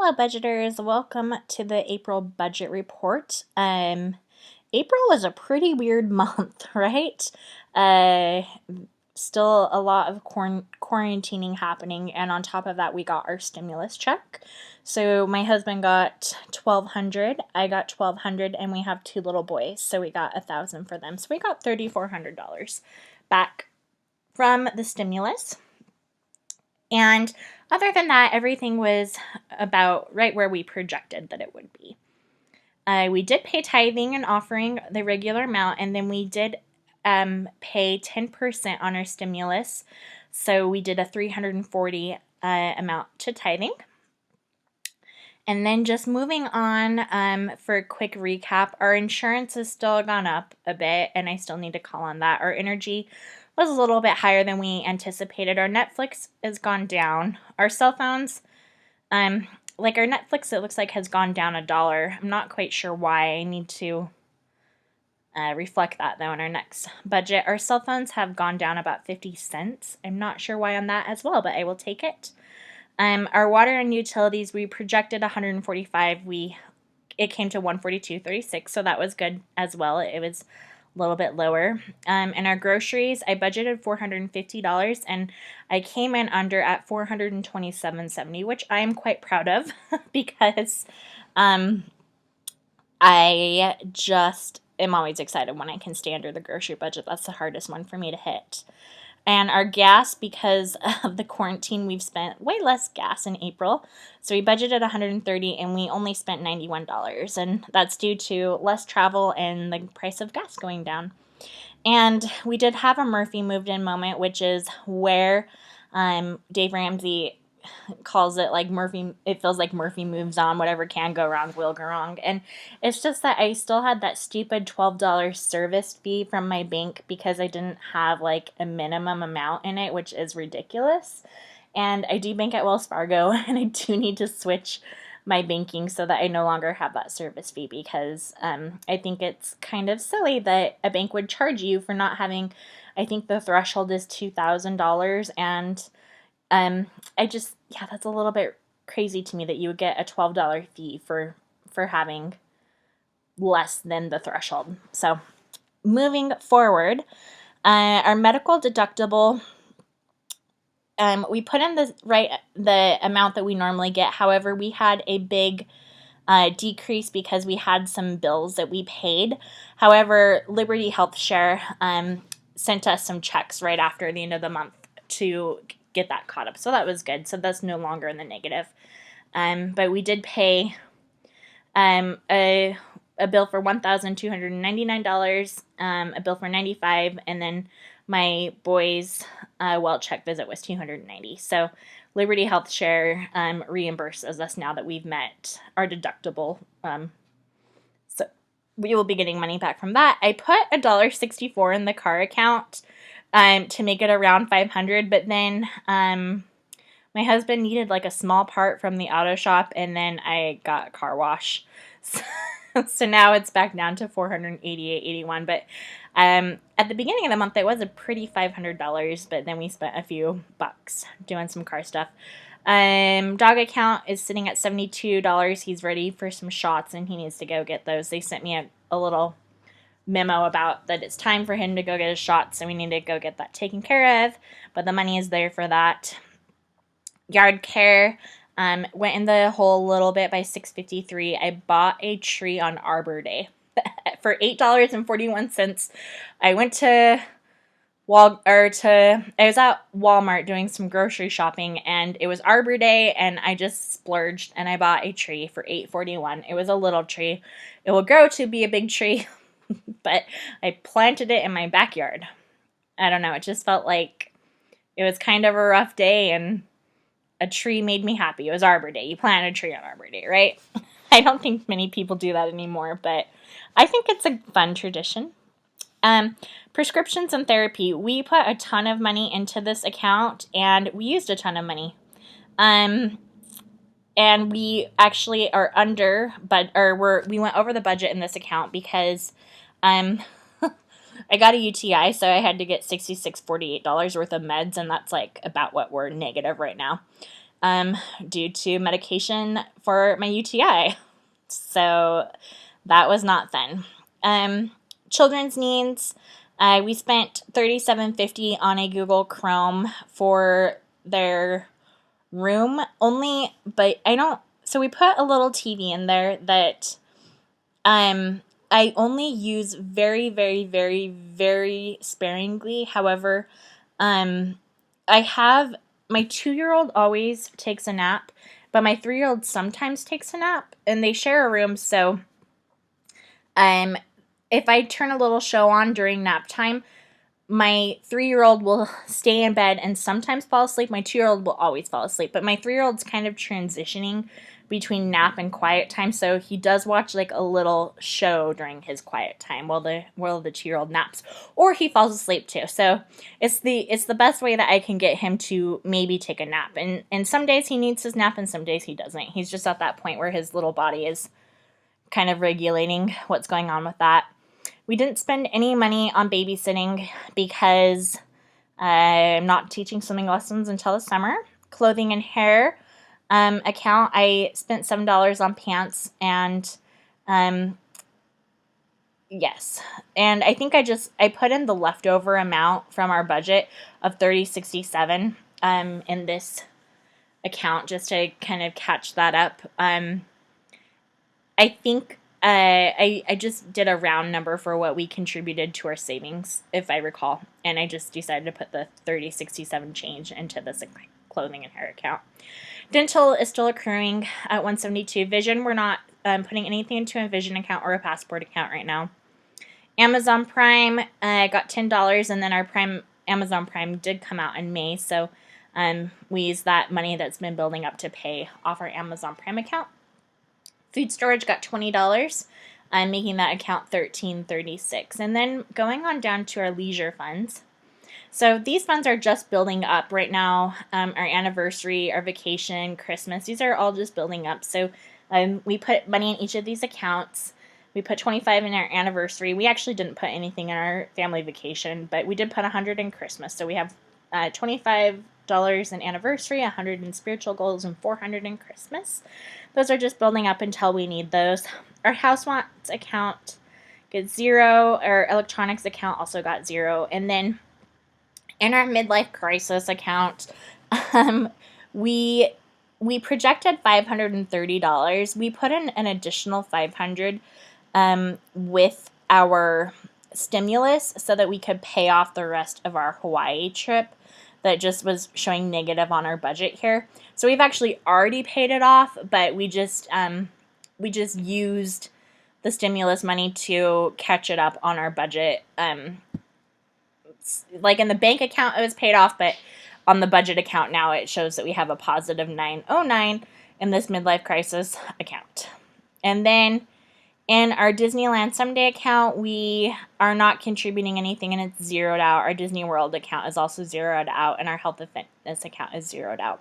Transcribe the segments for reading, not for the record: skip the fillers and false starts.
Hello, budgeters. Welcome to the April budget report. April was a pretty weird month, right? Uh, Still a lot of quarantining happening, and on top of that, we got our stimulus check. So my husband got 1,200, I got 1,200, and we have two little boys, so we got 1,000 for them. So we got $3,400 back from the stimulus. And other than that, everything was about right where we projected that it would be. We did pay tithing and offering the regular amount, and then we did pay 10% on our stimulus. So we did a $340 amount to tithing. And then just moving on for a quick recap, our insurance has still gone up a bit, and I still need to call on that. Our energy was a little bit higher than we anticipated. Our Netflix has gone down. Our cell phones, like our Netflix, it looks like has gone down $1. I'm not quite sure why. I need to reflect that though in our next budget. Our cell phones have gone down about 50 cents. I'm not sure why on that as well, but I will take it. Our water and utilities, we projected 145. It came to 142.36, so that was good as well. It was a little bit lower. And our groceries, I budgeted $450, and I came in under at $427.70, which I am quite proud of because I just am always excited when I can stay under the grocery budget. That's the hardest one for me to hit. And our gas, because of the quarantine, we've spent way less gas in April. So we budgeted $130 and we only spent $91. And that's due to less travel and the price of gas going down. And we did have a Murphy moved in moment, which is where Dave Ramsey calls it like Murphy, it feels like Murphy moves on, whatever can go wrong will go wrong. And it's just that I still had that stupid $12 service fee from my bank because I didn't have like a minimum amount in it, which is ridiculous. And I do bank at Wells Fargo, and I do need to switch my banking so that I no longer have that service fee because I think it's kind of silly that a bank would charge you for not having, I think the threshold is $2,000, and that's a little bit crazy to me that you would get a $12 fee for having less than the threshold. So moving forward, our medical deductible, we put in the amount that we normally get. However, we had a big decrease because we had some bills that we paid. However, Liberty Health Share sent us some checks right after the end of the month to get that caught up. So that was good. So that's no longer in the negative. But we did pay a bill for $1,299, a bill for $95, and then my boys' well check visit was $290. So Liberty Health Share reimburses us now that we've met our deductible. So we will be getting money back from that. I put $1.64 in the car account to make it around $500, but then my husband needed like a small part from the auto shop, and then I got a car wash. So now it's back down to $488.81. But at the beginning of the month, it was a pretty $500, but then we spent a few bucks doing some car stuff. Dog account is sitting at $72. He's ready for some shots, and he needs to go get those. They sent me a little memo about that it's time for him to go get his shots, so we need to go get that taken care of, but the money is there for that. Yard care went in the hole a little bit by $6.53. I bought a tree on Arbor Day for $8.41. I went to I was at Walmart doing some grocery shopping, and it was Arbor Day, and I just splurged and I bought a tree for $8.41. It was a little tree. It will grow to be a big tree, but I planted it in my backyard. I don't know, it just felt like it was kind of a rough day, and a tree made me happy. It was Arbor Day. You plant a tree on Arbor Day, right? I don't think many people do that anymore, but I think it's a fun tradition. Prescriptions and therapy. We put a ton of money into this account, and we used a ton of money. And we actually are under, we went over the budget in this account because I got a UTI, so I had to get $66.48 worth of meds, and that's like about what we're negative right now. due to medication for my UTI. So that was not fun. Children's needs. We spent $37.50 on a Google Chrome for their room only, but I don't. So we put a little TV in there that I only use very, very, very, very sparingly. However, I have my 2-year-old always takes a nap, but my 3-year-old sometimes takes a nap, and they share a room. So, if I turn a little show on during nap time, my 3-year-old will stay in bed and sometimes fall asleep. My 2-year-old will always fall asleep, but my 3-year-old's kind of transitioning between nap and quiet time, so he does watch like a little show during his quiet time while the 2-year-old naps, or he falls asleep too. So it's the best way that I can get him to maybe take a nap. And some days he needs his nap and some days he doesn't. He's just at that point where his little body is kind of regulating what's going on with that. We didn't spend any money on babysitting because I'm not teaching swimming lessons until the summer. Clothing and hair account, I spent $7 on pants, and yes. And I think I put in the leftover amount from our budget of $30.67 in this account just to kind of catch that up. I think I just did a round number for what we contributed to our savings, if I recall, and I just decided to put the $30.67 change into this clothing and hair account. Dental is still accruing at $172. Vision, we're not putting anything into a Vision account or a Passport account right now. Amazon Prime got $10, and then our Amazon Prime did come out in May, so we used that money that's been building up to pay off our Amazon Prime account. Food storage got $20, making that account $13.36. And then going on down to our leisure funds. So these funds are just building up right now. Our anniversary, our vacation, Christmas, these are all just building up. So we put money in each of these accounts. We put $25 in our anniversary. We actually didn't put anything in our family vacation, but we did put $100 in Christmas. So we have $25 in anniversary, $100 in spiritual goals, and $400 in Christmas. Those are just building up until we need those. Our house wants account gets $0. Our electronics account also got $0. And then in our midlife crisis account, we projected $530. We put in an additional $500 with our stimulus so that we could pay off the rest of our Hawaii trip that just was showing negative on our budget here. So we've actually already paid it off, but we just used the stimulus money to catch it up on our budget. Like in the bank account, it was paid off, but on the budget account now, it shows that we have a positive $909 in this midlife crisis account. And then in our Disneyland Someday account, we are not contributing anything, and it's zeroed out. Our Disney World account is also zeroed out, and our Health and Fitness account is zeroed out.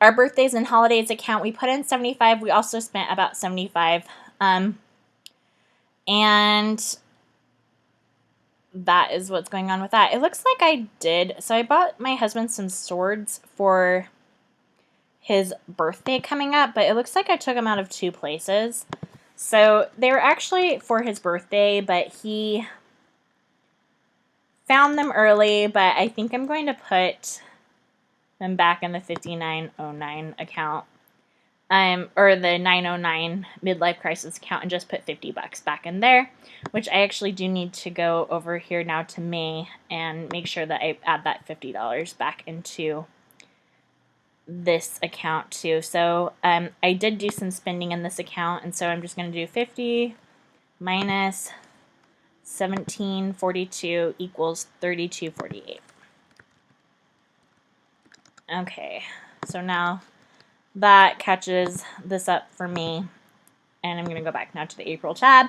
Our birthdays and holidays account, we put in $75. We also spent about $75. And that is what's going on with that. It looks like I did. So I bought my husband some swords for his birthday coming up, but it looks like I took them out of 2 places. So they were actually for his birthday, but he found them early, but I think I'm going to put them back in the 5909 account, or the 909 midlife crisis account, and just put $50 back in there, which I actually do need to go over here now to May and make sure that I add that $50 back into this account too. So I did do some spending in this account, and so I'm just going to do 50 minus 1742 equals 3248. Okay, so now that catches this up for me, and I'm going to go back now to the April tab.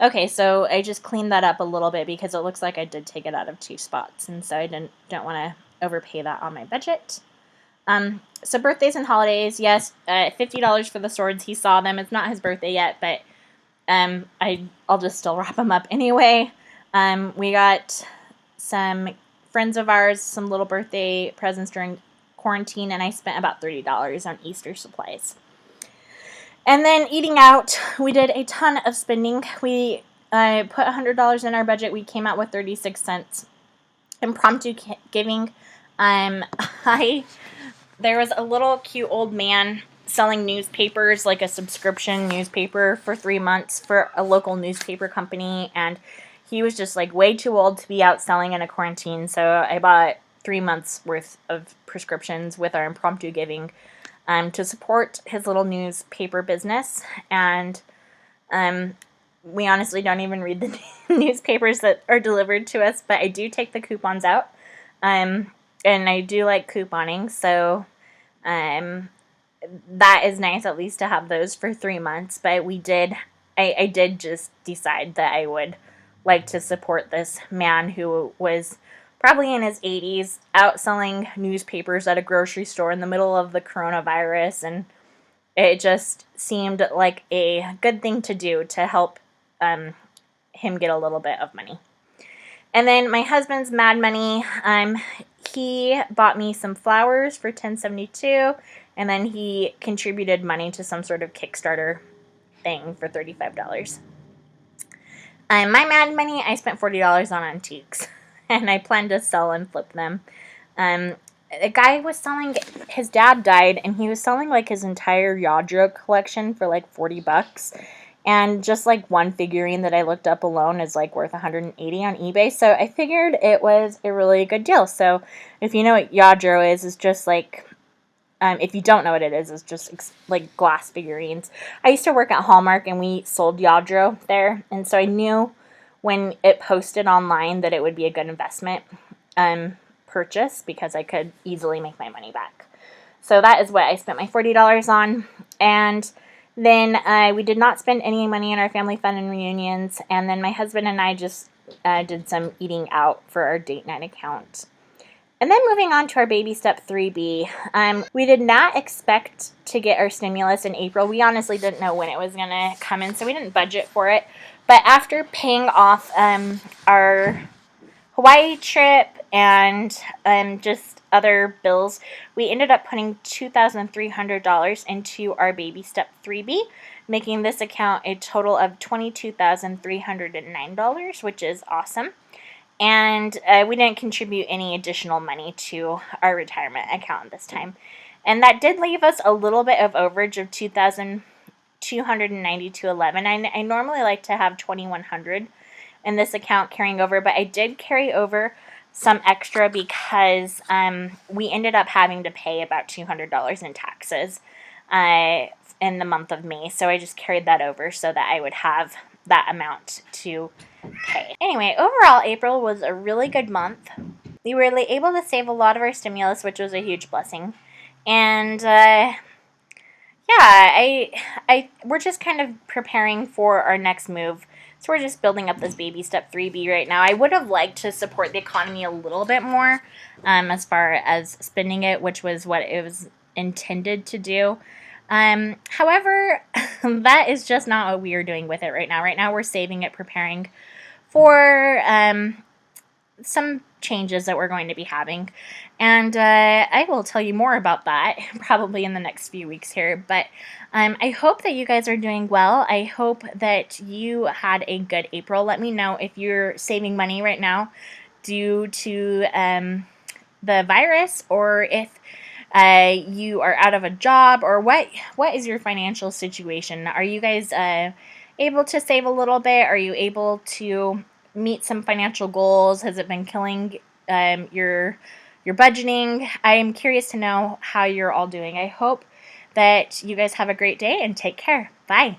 Okay, so I just cleaned that up a little bit because it looks like I did take it out of 2 spots, and so I don't want to overpay that on my budget. So birthdays and holidays, yes, $50 for the swords. He saw them. It's not his birthday yet, but I'll just still wrap them up anyway. We got some friends of ours some little birthday presents during quarantine, and I spent about $30 on Easter supplies. And then eating out, we did a ton of spending. We put $100 in our budget. We came out with 36 cents. Impromptu giving. There was a little cute old man selling newspapers, like a subscription newspaper for 3 months for a local newspaper company, and he was just like way too old to be out selling in a quarantine, so I bought 3 months worth of prescriptions with our impromptu giving to support his little newspaper business. And we honestly don't even read the newspapers that are delivered to us, but I do take the coupons out, and I do like couponing, so that is nice at least to have those for 3 months. But I did just decide that I would like to support this man who was probably in his 80s out selling newspapers at a grocery store in the middle of the coronavirus, and it just seemed like a good thing to do to help him get a little bit of money. And then my husband's Mad Money, he bought me some flowers for $10.72, and then he contributed money to some sort of Kickstarter thing for $35. My Mad Money, I spent $40 on antiques, and I plan to sell and flip them. A guy was selling, his dad died, and he was selling like his entire Yadro collection for like $40. And just like one figurine that I looked up alone is like worth $180 on eBay. So I figured it was a really good deal. So if you know what Yadro is, it's just like, if you don't know what it is, it's just like glass figurines. I used to work at Hallmark, and we sold Yadro there. And so I knew when it posted online that it would be a good investment purchase, because I could easily make my money back. So that is what I spent my $40 on. And then we did not spend any money in our family fun and reunions. And then my husband and I just did some eating out for our date night account. And then moving on to our baby step 3B. We did not expect to get our stimulus in April. We honestly didn't know when it was going to come in, so we didn't budget for it. But after paying off our Hawaii trip and just other bills, we ended up putting $2,300 into our baby step 3B, making this account a total of $22,309, which is awesome. And we didn't contribute any additional money to our retirement account this time. And that did leave us a little bit of overage of $2,292.11. I normally like to have $2,100 in this account carrying over, but I did carry over some extra because we ended up having to pay about $200 in taxes in the month of May. So I just carried that over so that I would have that amount to pay. Anyway, overall, April was a really good month. We were able to save a lot of our stimulus, which was a huge blessing. And we're just kind of preparing for our next move. So we're just building up this baby step 3B right now. I would have liked to support the economy a little bit more as far as spending it, which was what it was intended to do. However, that is just not what we are doing with it right now. Right now we're saving it, preparing for some changes that we're going to be having. And I will tell you more about that probably in the next few weeks here. But I hope that you guys are doing well. I hope that you had a good April. Let me know if you're saving money right now due to the virus, or if you are out of a job, or what is your financial situation? Are you guys able to save a little bit? Are you able to meet some financial goals? Has it been killing your budgeting? I am curious to know how you're all doing. I hope that you guys have a great day, and take care. Bye.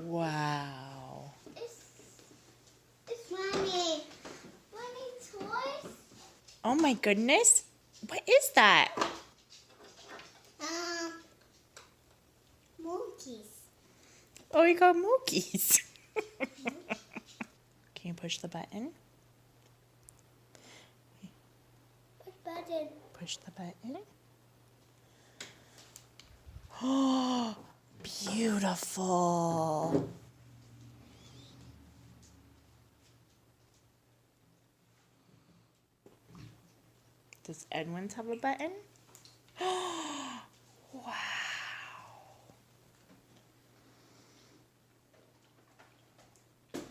Wow. It's Mommy. Mommy toys? Oh my goodness. What is that? Monkeys. Oh, we got monkeys. Can you push the button? Push button. Push the button. Oh, Beautiful. Does Edwin's have a button?